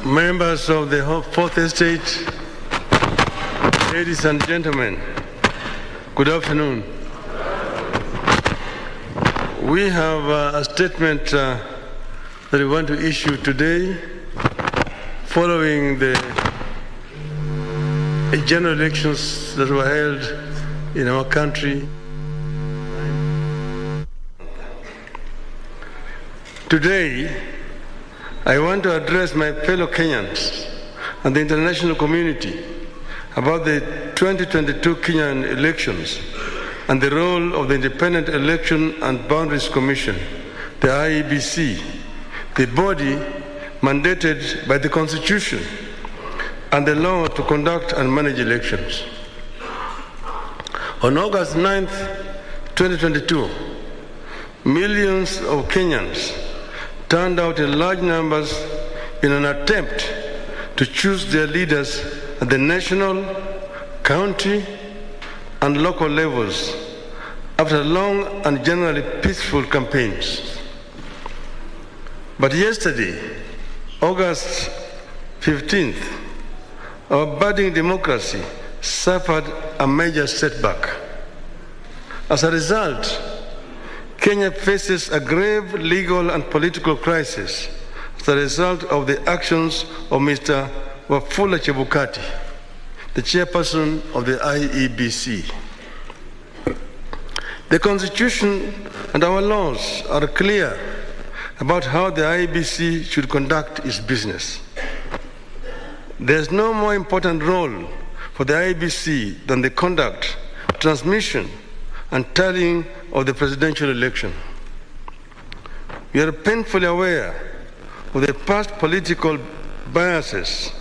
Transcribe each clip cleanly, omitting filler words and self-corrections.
Members of the Fourth Estate, ladies and gentlemen, good afternoon. We have a statement that we want to issue today following the general elections that were held in our country. Today, I want to address my fellow Kenyans and the international community about the 2022 Kenyan elections and the role of the Independent Election and Boundaries Commission, the IEBC, the body mandated by the Constitution and the law to conduct and manage elections. On August 9th, 2022, millions of Kenyans turned out in large numbers in an attempt to choose their leaders at the national, county, and local levels after long and generally peaceful campaigns. But yesterday, August 15th, our budding democracy suffered a major setback. As a result, Kenya faces a grave legal and political crisis as a result of the actions of Mr. 𝒓𝒊𝒈𝒉𝒕, the chairperson of the IEBC. The Constitution and our laws are clear about how the IEBC should conduct its business. There is no more important role for the IEBC than the conduct, transmission, and tallying of the presidential election. We are painfully aware of the past political biases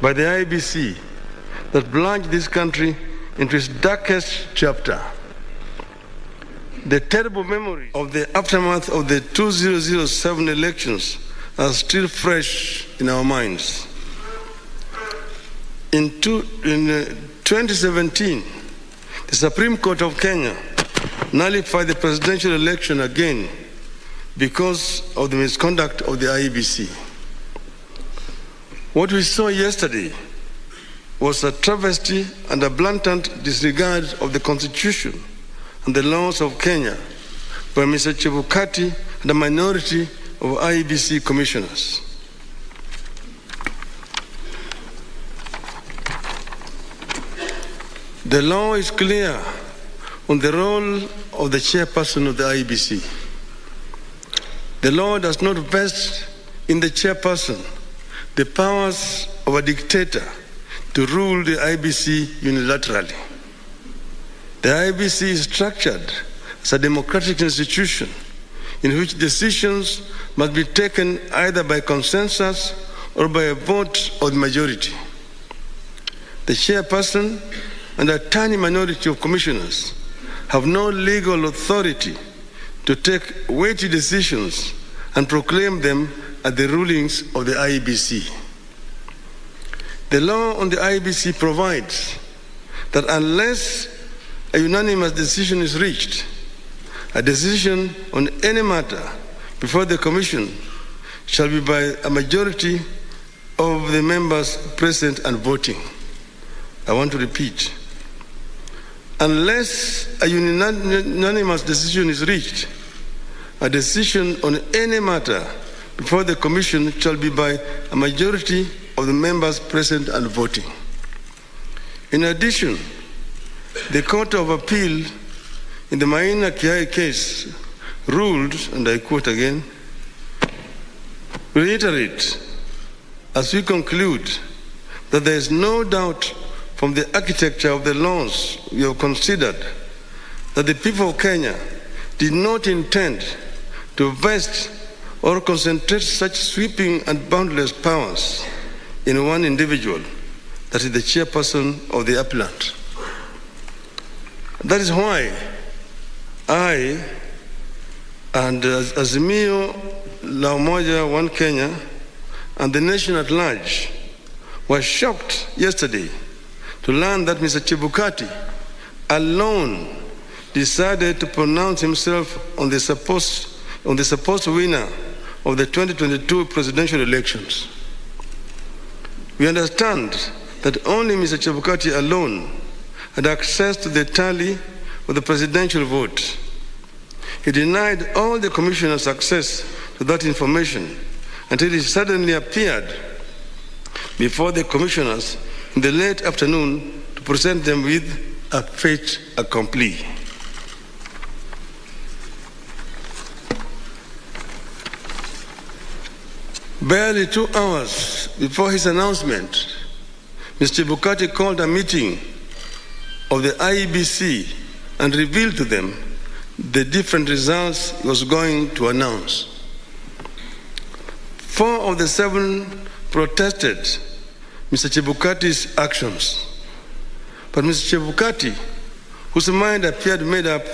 by the IEBC that plunged this country into its darkest chapter. The terrible memory of the aftermath of the 2007 elections are still fresh in our minds. In 2017, the Supreme Court of Kenya nullified the presidential election again because of the misconduct of the IEBC. What we saw yesterday was a travesty and a blatant disregard of the Constitution and the laws of Kenya by Mr. 𝒓𝒊𝒈𝒉𝒕 and a minority of IEBC commissioners. The law is clear on the role of the chairperson of the IEBC. The law does not vest in the chairperson the powers of a dictator to rule the IEBC unilaterally. The IEBC is structured as a democratic institution in which decisions must be taken either by consensus or by a vote of the majority. The chairperson and a tiny minority of commissioners have no legal authority to take weighty decisions and proclaim them as the rulings of the IEBC. The law on the IEBC provides that unless a unanimous decision is reached, a decision on any matter before the Commission shall be by a majority of the members present and voting. I want to repeat. Unless a unanimous decision is reached, a decision on any matter before the Commission shall be by a majority of the members present and voting. In addition, the Court of Appeal in the Maina Kiai case ruled, and I quote again, reiterate, as we conclude, that there is no doubt from the architecture of the laws we have considered that the people of Kenya did not intend to vest or concentrate such sweeping and boundless powers in one individual, that is the chairperson of the appellant. That is why I and Azimio la Umoja One Kenya and the nation at large were shocked yesterday to learn that Mr. 𝒓𝒊𝒈𝒉𝒕 alone decided to pronounce himself on the supposed winner of the 2022 presidential elections. We understand that only Mr. 𝒓𝒊𝒈𝒉𝒕 alone had access to the tally of the presidential vote. He denied all the commissioners access to that information until he suddenly appeared before the commissioners in the late afternoon to present them with a fait accompli. Barely 2 hours before his announcement, Mr. 𝒓𝒊𝒈𝒉𝒕 called a meeting of the IEBC and revealed to them the different results he was going to announce. 4 of the 7 protested Mr. 𝒓𝒊𝒈𝒕's actions. But Mr. 𝒓𝒊𝒈𝒕, whose mind appeared made up,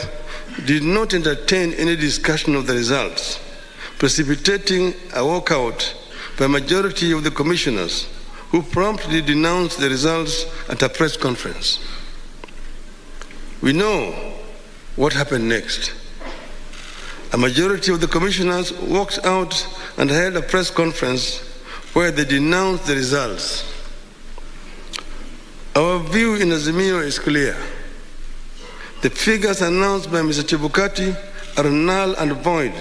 did not entertain any discussion of the results, precipitating a walkout by a majority of the commissioners who promptly denounced the results at a press conference. We know what happened next. A majority of the commissioners walked out and held a press conference where they denounced the results. Our view in Azimio is clear. The figures announced by Mr. 𝒓𝒊𝒈𝒕 are null and void.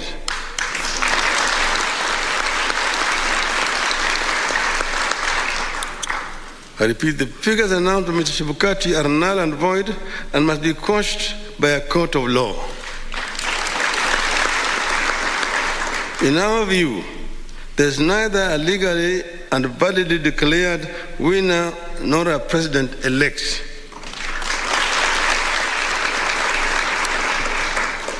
I repeat, the figures announced by Mr. 𝒓𝒊𝒈𝒕 are null and void and must be quashed by a court of law. In our view, there is neither a legally and validly declared winner nor a president-elect.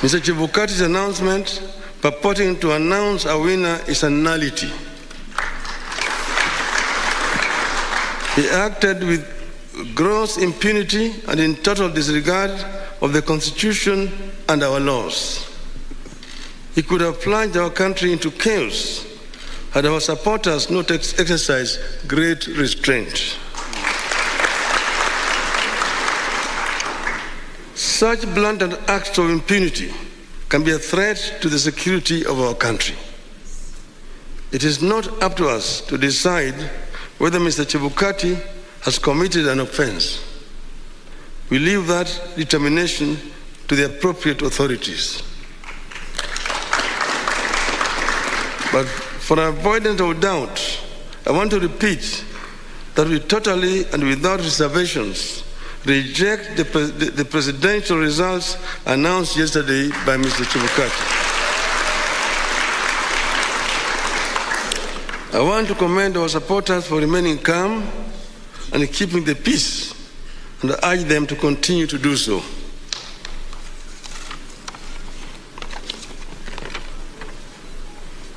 Mr. 𝒓𝒊𝒈𝒕's announcement purporting to announce a winner is a nullity. He acted with gross impunity and in total disregard of the Constitution and our laws. He could have plunged our country into chaos had our supporters not exercised great restraint. Such blatant acts of impunity can be a threat to the security of our country. It is not up to us to decide whether Mr. 𝒓𝒊𝒈𝒕 has committed an offense. We leave that determination to the appropriate authorities. But for avoidance of doubt, I want to repeat that we totally and without reservations reject the presidential results announced yesterday by Mr. 𝒓𝒊𝒈𝒕. I want to commend our supporters for remaining calm and keeping the peace, and I urge them to continue to do so.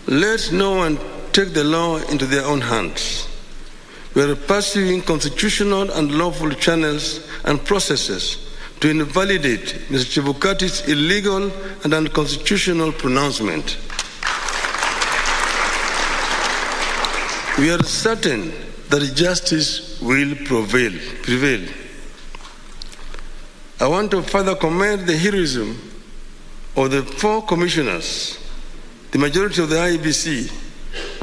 Let no one take the law into their own hands. We are pursuing constitutional and lawful channels and processes to invalidate Mr. 𝒓𝒊𝒈𝒕's illegal and unconstitutional pronouncement. We are certain that justice will prevail. I want to further commend the heroism of the 4 commissioners, the majority of the IEBC,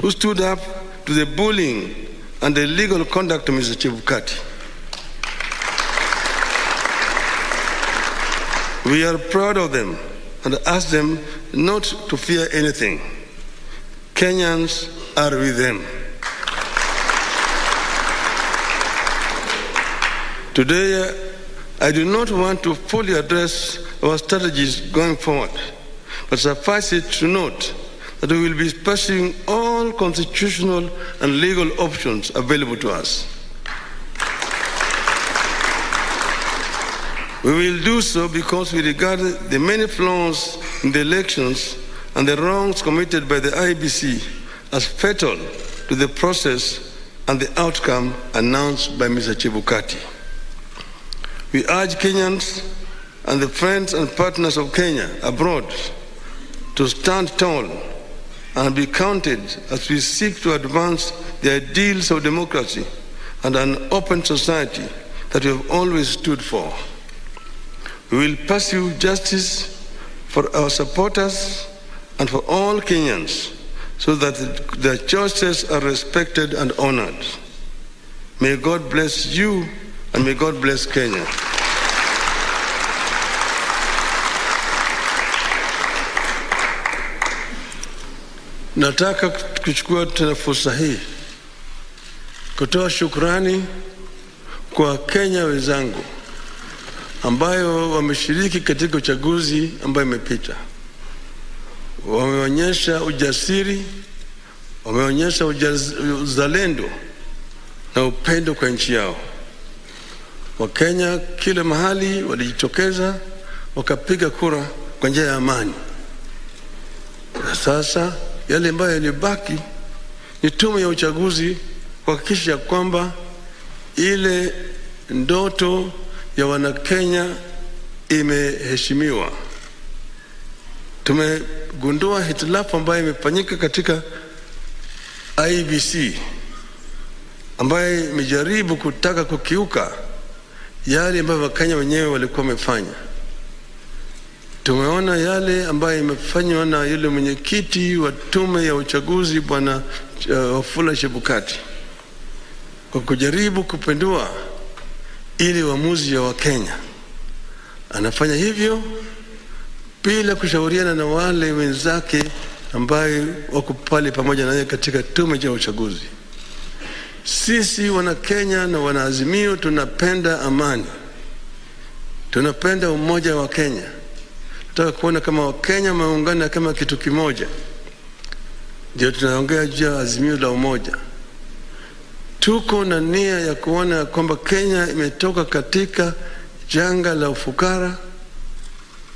who stood up to the bullying and the illegal conduct of Mr. 𝒓𝒊𝒈𝒕. We are proud of them and ask them not to fear anything. Kenyans are with them. Today, I do not want to fully address our strategies going forward, but suffice it to note that we will be pursuing all constitutional and legal options available to us. We will do so because we regard the many flaws in the elections and the wrongs committed by the IEBC as fatal to the process and the outcome announced by Mr. 𝒓𝒊𝒈𝒕. We urge Kenyans and the friends and partners of Kenya abroad to stand tall and be counted as we seek to advance the ideals of democracy and an open society that we have always stood for. We will pursue justice for our supporters and for all Kenyans so that their choices are respected and honored. May God bless you and may God bless Kenya. Nataka kuchukua tena fursa hii kutoa shukrani kwa Kenya wenzangu ambayo wameshiriki katika uchaguzi ambayo imepita. Wameonyesha ujasiri, wameonyesha uzalendo na upendo kwa nchi yao. Wakenya kila mahali walijitokeza wakapiga kura kwa njia ya amani. Na sasa yale ambayo yalibaki ni tume ya uchaguzi kuhakikisha kwamba ile ndoto ya Wanakenya imeheshimiwa. Tumegundua hitilafu ambayo imefanyika katika IEBC ambayo imejaribu kutaka kukiuka yale ambayo Wakenya wenyewe walikuwa wamefanya. Tumeona yale ambayo imefanywa na yule mwenyekiti wa tume ya uchaguzi Bwana 𝒓𝒊𝒈𝒉𝒕 kwa kujaribu kupindua ili uamuzi ya Wakenya. Anafanya hivyo bila kushauriana na wale wenzake ambaye wako pale pamoja naye katika tume ya uchaguzi. Sisi wana Kenya na wana Azimio tunapenda amani. Tunapenda umoja wa Kenya. Tunataka kuona kama Wakenya wameungana kama kitu kimoja. Ndio tunaongea juu ya Azimio la umoja. Tuko na nia ya kuona kwamba Kenya imetoka katika janga la ufukara,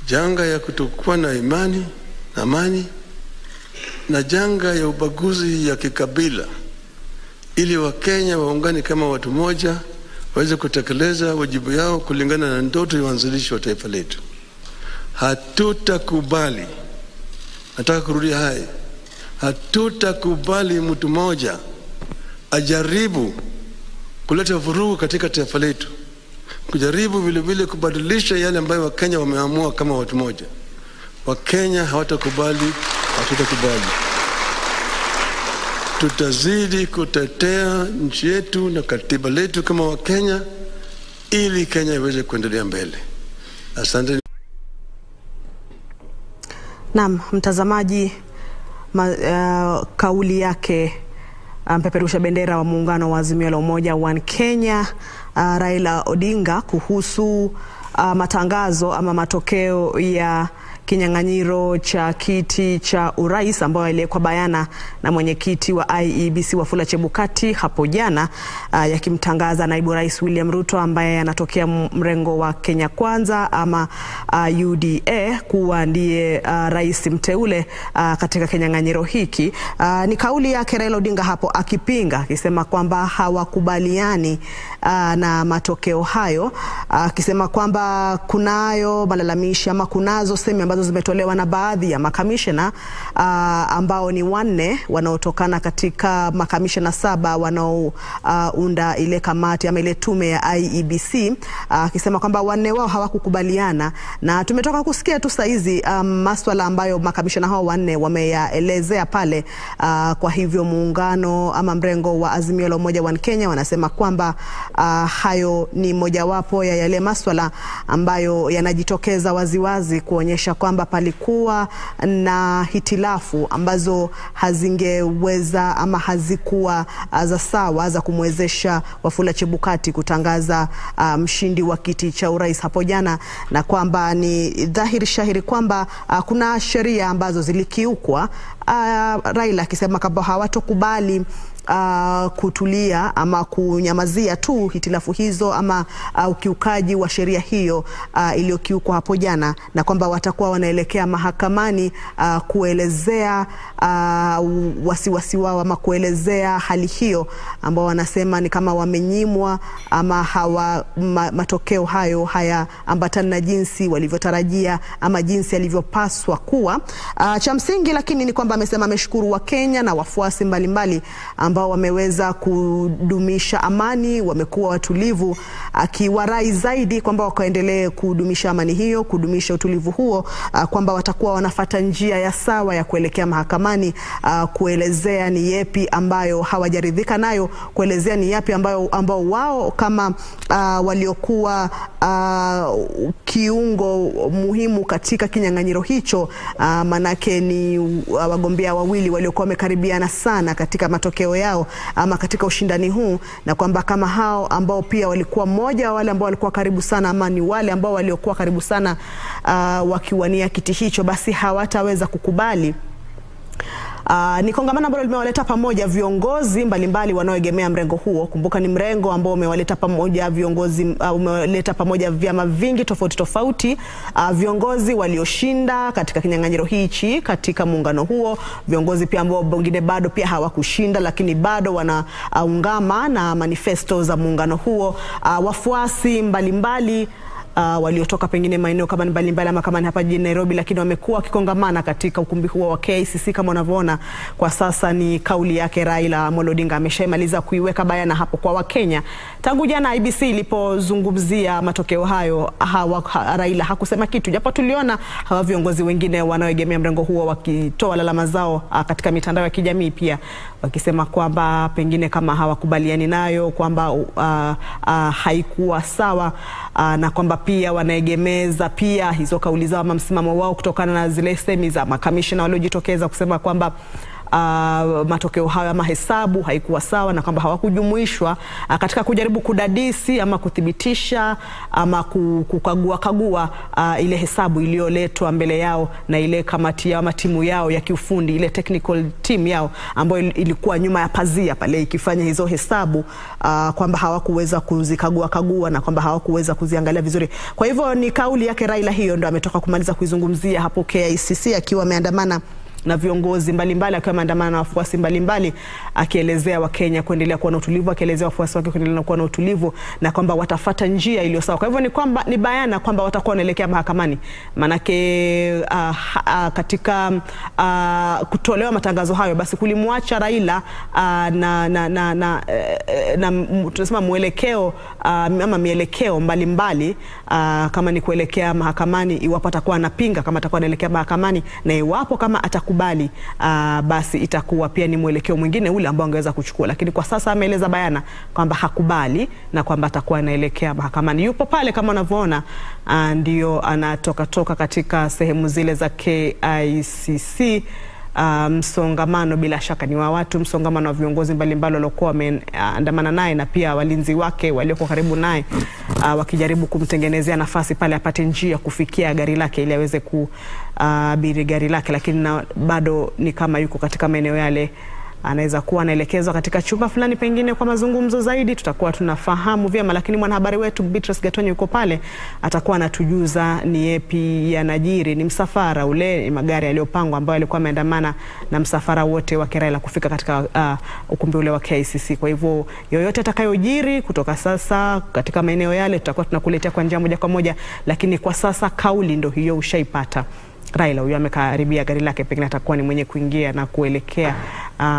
janga ya kutokuwa na amani na janga ya ubaguzi ya kikabila, ili Wakenya waungane kama watu moja waweze kutekeleza wajibu yao kulingana na ndoto ya uanzilishi wa taifa letu. Hatutakubali, nataka kurudia haya, hatutakubali mtu mmoja ajaribu kuleta vurugu katika taifa letu, kujaribu vile vile kubadilisha yale ambayo Wakenya wameamua kama watu moja. Wakenya hawatakubali, hatutakubali. Tutazidi kutetea nchi yetu na katiba letu kama Wakenya ili Kenya iweze kuendelea mbele. Asante. Naam, mtazamaji, kauli yake mpeperusha bendera wa muungano wa Azimio la Umoja One Kenya Raila Odinga kuhusu matangazo ama matokeo ya kinyang'anyiro cha kiti cha urais ambayo yaliwekwa bayana na mwenyekiti wa IEBC 𝒓𝒊𝒈𝒉𝒕 hapo jana, yakimtangaza naibu rais William Ruto ambaye anatokea mrengo wa Kenya Kwanza ama UDA kuwa ndiye rais mteule katika kinyang'anyiro hiki. Ni kauli yake Raila Odinga hapo akipinga, akisema kwamba hawakubaliani na matokeo hayo, akisema kwamba kunayo malalamishi ama kunazo semi ambazo zimetolewa na baadhi ya makamishna ambao ni 4 wanaotokana katika makamishna 7 wanaounda ile kamati ama ile tume ya IEBC, akisema kwamba 4 wao hawakukubaliana, na tumetoka kusikia tu saizi masuala ambayo makamishna hao 4 wameyaelezea pale. Kwa hivyo muungano ama mrengo wa Azimio la Umoja One Kenya wanasema kwamba hayo ni mojawapo ya yale masuala ambayo yanajitokeza waziwazi kuonyesha kwamba palikuwa na hitilafu ambazo hazingeweza ama hazikuwa za sawa za kumwezesha 𝒓𝒊𝒈𝒉𝒕 kutangaza mshindi wa kiti cha urais hapo jana, na kwamba ni dhahiri shahiri kwamba kuna sheria ambazo zilikiukwa. Raila akisema kwamba hawatokubali kutulia ama kunyamazia tu hitilafu hizo ama ukiukaji wa sheria hiyo iliyokiukwa hapo jana, na kwamba watakuwa wanaelekea mahakamani kuelezea wasiwasi wao ama kuelezea hali hiyo ambao wanasema ni kama wamenyimwa ama matokeo hayo haya ambatana na jinsi walivyotarajia ama jinsi alivyopaswa kuwa. Cha msingi lakini ni kwamba amesema ameshukuru wa Kenya na wafuasi mbalimbali ambao wameweza kudumisha amani, wamekuwa watulivu, akiwarai zaidi kwamba wakaendelee kudumisha amani hiyo, kudumisha utulivu huo, kwamba watakuwa wanafuata njia ya sawa ya kuelekea mahakamani, kuelezea ni yapi ambayo hawajaridhika nayo, kuelezea ni yapi ambao wao kama waliokuwa kiungo muhimu katika kinyang'anyiro hicho, manake ni wagombea wawili waliokuwa wamekaribiana sana katika matokeo yao ama katika ushindani huu, na kwamba kama hao ambao pia walikuwa mmoja wale ambao walikuwa karibu sana ama ni wale ambao waliokuwa karibu sana wakiwania kiti hicho, basi hawataweza kukubali. Ni kongamano ambalo limewaleta pamoja viongozi mbalimbali wanaoegemea mrengo huo. Kumbuka ni mrengo ambao umewaleta pamoja viongozi, umeleta pamoja vyama vingi tofauti tofauti, viongozi walioshinda katika kinyang'anyiro hichi katika muungano huo, viongozi pia ambao wengine bado pia hawakushinda lakini bado wanaungama na manifesto za muungano huo, wafuasi mbalimbali waliotoka pengine maeneo kama mbalimbali ama kama hapa jijini Nairobi, lakini wamekuwa wakikongamana katika ukumbi huo wa KICC. Kama unavyoona kwa sasa ni kauli yake Raila Odinga, ameshamaliza kuiweka bayana hapo kwa Wakenya. Tangu jana IBC ilipozungumzia matokeo hayo, Raila hakusema kitu, japo tuliona hawa viongozi wengine wanaoegemea mrengo huo wakitoa lalama zao katika mitandao ya kijamii, pia wakisema kwamba pengine kama hawakubaliani nayo, kwamba haikuwa sawa, na kwamba pia wanaegemeza pia hizo kauli zao ama msimamo wao kutokana na zile semi za makamishna waliojitokeza kusema kwamba matokeo hayo ama hesabu haikuwa sawa, na kwamba hawakujumuishwa katika kujaribu kudadisi ama kuthibitisha ama kukagua ile hesabu iliyoletwa mbele yao na ile kamati yao ama timu yao ya kiufundi, ile technical team yao ambayo ilikuwa nyuma ya pazia pale ikifanya hizo hesabu, kwamba hawakuweza kuzikagua na kwamba hawakuweza kuziangalia vizuri. Kwa hivyo ni kauli yake Raila hiyo ndio ametoka kumaliza kuizungumzia hapo KICC, akiwa ameandamana na viongozi mbalimbali, akiwa ameandamana na wafuasi mbalimbali, akielezea Wakenya kuendelea kuwa na utulivu, akielezea wafuasi wake kuendelea kuwa na utulivu, na kwamba watafuata njia iliyo sawa. Kwa hivyo ni kwamba ni bayana kwamba watakuwa wanaelekea mahakamani, manake katika kutolewa matangazo hayo basi kulimwacha Raila na tunasema mwelekeo ama mielekeo mbalimbali, kama ni kuelekea mahakamani iwapo atakuwa anapinga, kama atakuwa anaelekea mahakamani, na iwapo kama atakubali basi itakuwa pia ni mwelekeo mwingine ule ambao angeweza kuchukua. Lakini kwa sasa ameeleza bayana kwamba hakubali na kwamba atakuwa anaelekea mahakamani. Yupo pale kama unavyoona, ndio anatoka katika sehemu zile za KICC. Msongamano bila shaka ni wa watu, msongamano wa viongozi mbalimbali waliokuwa wameandamana naye na pia walinzi wake waliokuwa karibu naye, wakijaribu kumtengenezea nafasi pale apate njia kufikia gari lake ili aweze kuabiri gari lake, lakini bado ni kama yuko katika maeneo yale. Anaweza kuwa anaelekezwa katika chumba fulani pengine kwa mazungumzo zaidi, tutakuwa tunafahamu vyema, lakini mwanahabari wetu Beatrice Gatonyo yuko pale, atakuwa anatujuza ni yapi yanajiri. Ni msafara ule, ni magari yaliyopangwa ambayo yalikuwa yameandamana na msafara wote wa Raila kufika katika ukumbi ule wa KICC. Kwa hivyo yoyote atakayojiri kutoka sasa katika maeneo yale tutakuwa tunakuletea kwa njia moja kwa moja, lakini kwa sasa kauli ndio hiyo ushaipata. Raila huyo amekaribia gari lake, pengine atakuwa ni mwenye kuingia na kuelekea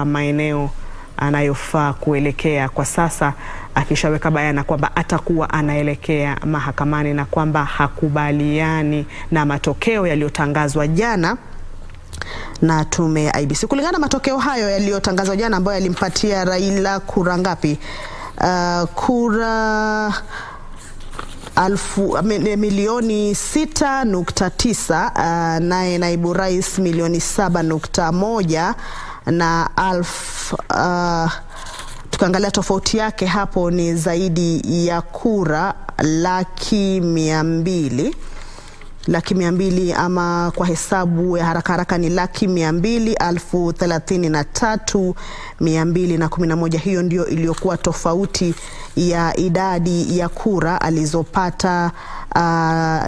maeneo anayofaa kuelekea kwa sasa, akishaweka bayana kwamba atakuwa anaelekea mahakamani na kwamba hakubaliani na matokeo yaliyotangazwa jana na tume ya IBC. Kulingana na matokeo hayo yaliyotangazwa jana ambayo yalimpatia Raila kura ngapi? Kura milioni 6.9, naye naibu rais milioni 7.1, na tukaangalia tofauti yake hapo ni zaidi ya kura 200,000 ama kwa hesabu ya haraka ni 233,211. Hiyo ndio iliyokuwa tofauti ya idadi ya kura alizopata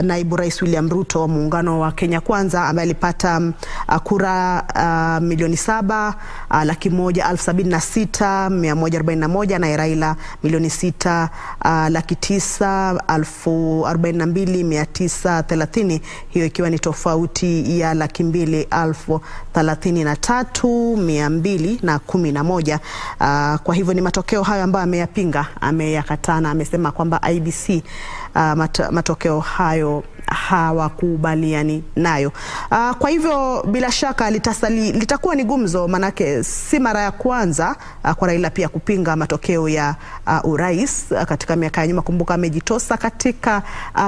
naibu rais William Ruto wa muungano wa Kenya Kwanza ambaye alipata kura 7,176,141 na Raila 6,942,930, hiyo ikiwa ni tofauti ya 233,211. Kwa hivyo ni matokeo hayo ambayo ameyapinga, ameyakataa na amesema kwamba IEBC matokeo hayo hawakubaliani nayo. Kwa hivyo bila shaka litakuwa ni gumzo, manake si mara ya kwanza kwa Raila pia kupinga matokeo ya urais katika miaka ya nyuma. Kumbuka amejitosa katika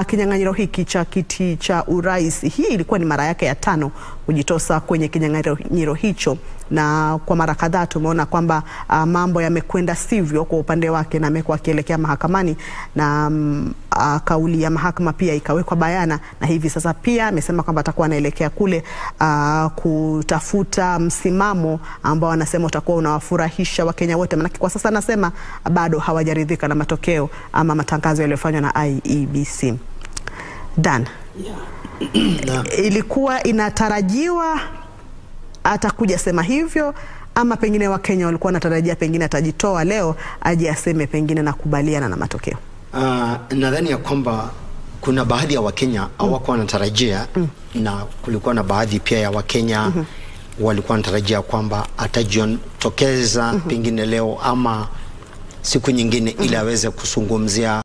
kinyang'anyiro hiki cha kiti cha urais. Hii ilikuwa ni mara yake ya 5 kujitosa kwenye kinyang'anyiro hicho, na kwa mara kadhaa tumeona kwamba mambo yamekwenda sivyo kwa upande wake na amekuwa akielekea mahakamani, na kauli ya mahakama pia ikawekwa bayana, na hivi sasa pia amesema kwamba atakuwa anaelekea kule kutafuta msimamo ambao anasema utakuwa unawafurahisha Wakenya wote, manake kwa sasa anasema bado hawajaridhika na matokeo ama matangazo yaliyofanywa na IEBC. Dan, ilikuwa inatarajiwa atakuja sema hivyo, ama pengine Wakenya walikuwa wanatarajia pengine atajitoa leo aje aseme pengine nakubaliana na matokeo? Nadhani ya kwamba kuna baadhi ya Wakenya hawakuwa wanatarajia, na kulikuwa na baadhi pia ya Wakenya walikuwa wanatarajia kwamba atajitokeza pengine leo ama siku nyingine ili aweze kuzungumzia